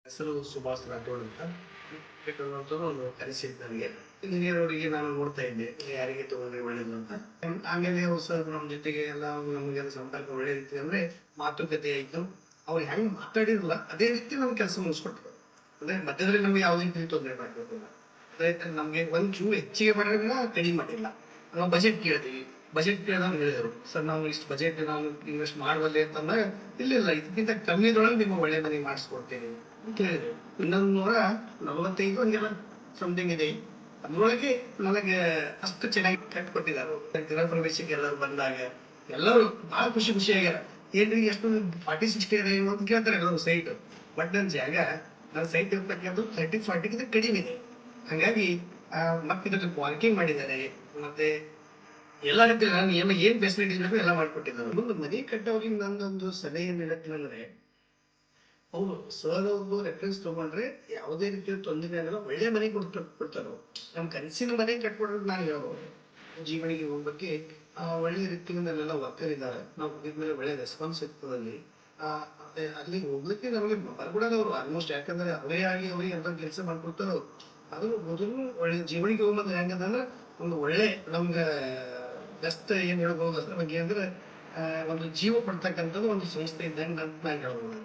ಹೆಸರು ಸುಭಾಷ್ ರಾಠೋಡ್ ಅಂತ ಬೇಕಾದಂಥವ್ರು ಒಂದು ಕರೆಸಿದ್ದು ನನಗೆ ಇಂಜಿನಿಯರ್ ನಾನು ನೋಡ್ತಾ ಇದ್ದೆ ಯಾರಿಗೆ ತಗೊಂಡ್ರೆ ಒಳ್ಳೇದು ಅಂತ. ಆಮೇಲೆ ಅವ್ರು ಸರ್ ನಮ್ಮ ಜೊತೆಗೆ ಎಲ್ಲ ನಮಗೆಲ್ಲ ಸಂಪರ್ಕ ಒಳ್ಳೆ ರೀತಿ ಅಂದರೆ ಮಾತುಕತೆ ಆಯಿತು. ಅವ್ರು ಹೆಂಗೆ ಮಾತಾಡಿರಲ್ಲ ಅದೇ ರೀತಿ ನಮ್ಮ ಕೆಲಸ ಮುಗಿಸ್ಕೊಟ್ರು. ಅಂದರೆ ಮಧ್ಯದಲ್ಲಿ ನಮ್ಗೆ ಯಾವುದೇ ರೀತಿ ತೊಂದರೆ ಮಾಡಬೇಕಿಲ್ಲ. ಅದೇ ನಮಗೆ ಒಂದು ಚೂರು ಹೆಚ್ಚಿಗೆ ಮಾಡೋದನ್ನ ಕಡಿಮೆ ಮಾಡಿಲ್ಲ. ನಾವು ಬಜೆಟ್ ಕೇಳ್ತೀವಿ, ಬಜೆಟ್ ಕೇಳಿದಾಗ ಹೇಳಿದರು ಸರ್ ನಾವು ಇಷ್ಟು ಬಜೆಟ್ ನಾವು ಇನ್ವೆಸ್ಟ್ ಮಾಡಬಲ್ಲೆ ಅಂತಂದಾಗ ಇಲ್ಲ ಇದಕ್ಕಿಂತ ಕಮ್ಮಿದೊಳಗೆ ನಿಮಗೆ ಒಳ್ಳೆ ಮನೆ ಮಾಡಿಸ್ಕೊಡ್ತೀನಿ ಅಂತ ಹೇಳಿದ್ರು. 145 ಹಂಗೆಲ್ಲ ಸಮಥಿಂಗ್ ಇದೆ. ಅದರೊಳಗೆ ನನಗೆ ಅಷ್ಟು ಚೆನ್ನಾಗಿ ಕಟ್ಕೊಟ್ಟಿದ್ದಾರೆ. ಗೃಹ ಪ್ರವೇಶಕ್ಕೆ ಎಲ್ಲರೂ ಬಂದಾಗ ಎಲ್ಲರೂ ಭಾಳ ಖುಷಿಯಾಗ್ಯಾರ. ಏನ್ರಿ ಎಷ್ಟು 40-60 ಅಂತ ಕೇಳ್ತಾರೆ ಎಲ್ಲರೂ ಸೈಟ್. ಬಟ್ ನನ್ನ ಜಾಗ ನನ್ನ ಸೈಟ್ ಇರ್ತಕ್ಕಂಥ 30-40 ಕಡಿಮೆ ಇದೆ. ಹಾಗಾಗಿ ಮತ್ತೆ ಇದರಲ್ಲಿ ಪಾರ್ಕಿಂಗ್ ಮಾಡಿದ್ದಾರೆ. ಮತ್ತೆ ಎಲ್ಲ ರೀತಿ ನಾನು ಏನು ಫೆಸಿಲಿಟಿ ಬೇಕು ಎಲ್ಲ ಮಾಡ್ಕೊಟ್ಟಿದ್ದಾರೆ. ಒಂದು ಮನೆ ಕಟ್ಟೋರಿಗೆ ನನ್ನೊಂದು ಸಲಹೆ ಏನು ಹೇಳತ್ತಂದ್ರೆ ಅವರು ಸರ್ ಅವ್ರದ್ದು ರೆಫರೆನ್ಸ್ ತಗೊಂಡ್ರೆ ಯಾವುದೇ ರೀತಿಯ ತೊಂದರೆ ಆಗಲ್ಲ, ಒಳ್ಳೆ ಮನೆ ಕೊಡ್ತಾರೆ. ನಮ್ಮ ಕನಸಿನ ಮನೆ ಕಟ್ಕೊಡೋದು ನಾನು ಹೇಳ್ಬೋದು. ಜೀವನಿಗೆ ಹೋಗ್ಬೇಕು ಒಳ್ಳೆ ರೀತಿಯಿಂದಲ್ಲೆಲ್ಲ ವರ್ಕರ್ ಇದ್ದಾರೆ. ನಾವು ಹೋಗಿದ್ಮೇಲೆ ಒಳ್ಳೆ ರೆಸ್ಪಾನ್ಸ್ ಇರ್ತದಲ್ಲಿ ಮತ್ತೆ ಅಲ್ಲಿ ಹೋಗ್ಲಿಕ್ಕೆ ನಮಗೆ ಬರ್ಬಿಡೋದು ಅವರು ಆಲ್ಮೋಸ್ಟ್. ಯಾಕಂದ್ರೆ ಅವರೇ ಆಗಿ ಅವ್ರಿಗೆ ಎಲ್ಲ ಕೆಲಸ ಮಾಡ್ಕೊಡ್ತಾರೆ ಅವರು. ಅದು ಮೊದಲು ಒಳ್ಳೆ ಜೀವನಿಗೆ ಹೋಗೋದು ಹೆಂಗಂದ್ರೆ ಒಂದು ಒಳ್ಳೆ ನಮ್ಗೆ ಬೆಸ್ಟ್ ಏನು ಹೇಳ್ಬೋದು ಅದ್ರ ಬಗ್ಗೆ ಅಂದ್ರೆ ಒಂದು ಜೀವ ಕೊಡ್ತಕ್ಕಂಥದ್ದು ಒಂದು ಸಂಸ್ಥೆ ಇದ್ದಂಗೆ ಅಂತ ನಾನು ಹೇಳ್ಬೋದು.